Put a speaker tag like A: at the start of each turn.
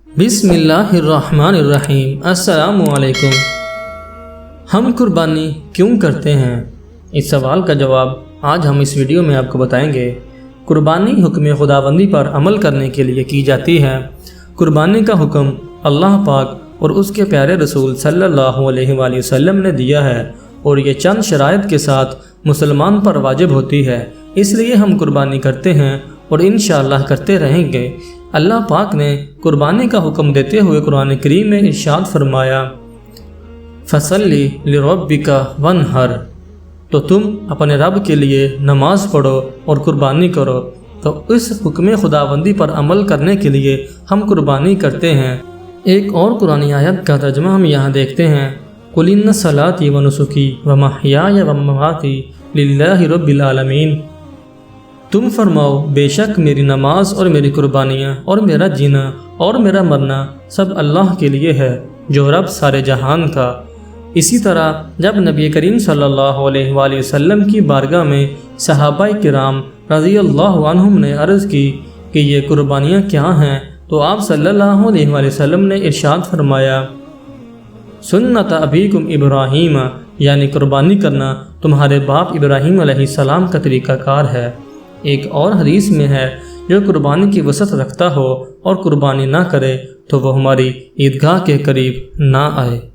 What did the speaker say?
A: बिस्मिल्लाहिर्रहमानिर्रहीम। अस्सलामु अलैकुम। हम कुर्बानी क्यों करते हैं? इस सवाल का जवाब आज हम इस वीडियो में आपको बताएंगे। कुर्बानी हुक्म खुदाबंदी पर अमल करने के लिए की जाती है। कुर्बानी का हुक्म अल्लाह पाक और उसके प्यारे रसूल सल्लल्लाहु अलैहि वसल्लम ने दिया है और ये चंद शराइत के साथ मुसलमान पर वाजिब होती है, इसलिए हम कुर्बानी करते हैं और इंशाअल्लाह करते रहेंगे। अल्लाह पाक ने कुर्बानी का हुक्म देते हुए कुरान करीम में इरशाद फरमाया, फसल्ली लिरब्बिका वनहर, तो तुम अपने रब के लिए नमाज पढ़ो और कुर्बानी करो। तो इस हुक्म खुदाबंदी पर अमल करने के लिए हम कुर्बानी करते हैं। एक और कुरानी आयत का तर्जुमा हम यहाँ देखते हैं, कुल इन्ना सलाती व नुसुकी व महयाया व ममाती लिल्लाहि रब्बिल आलमीन। तुम फरमाओ, बेशक मेरी नमाज और मेरी कुर्बानियाँ और मेरा जीना और मेरा मरना सब अल्लाह के लिए है, जो रब सारे जहान का। इसी तरह जब नबी करीम सल्लल्लाहु अलैहि वसल्लम की बारगाह में सहाबाए किराम रज़ियल्लाहु अन्हुम ने अर्ज़ की कि ये कुर्बानियाँ क्या हैं, तो आप सल्लल्लाहु अलैहि वसल्लम ने इरशाद फरमाया, सुन्नत अबीकुम इब्राहीम, यानी कुर्बानी करना तुम्हारे बाप इब्राहीम अलैहिस्सलाम का तरीक़ाकार है। एक और हदीस में है, जो कुर्बानी की वसअत रखता हो और कुर्बानी ना करे तो वह हमारी ईदगाह के करीब ना आए।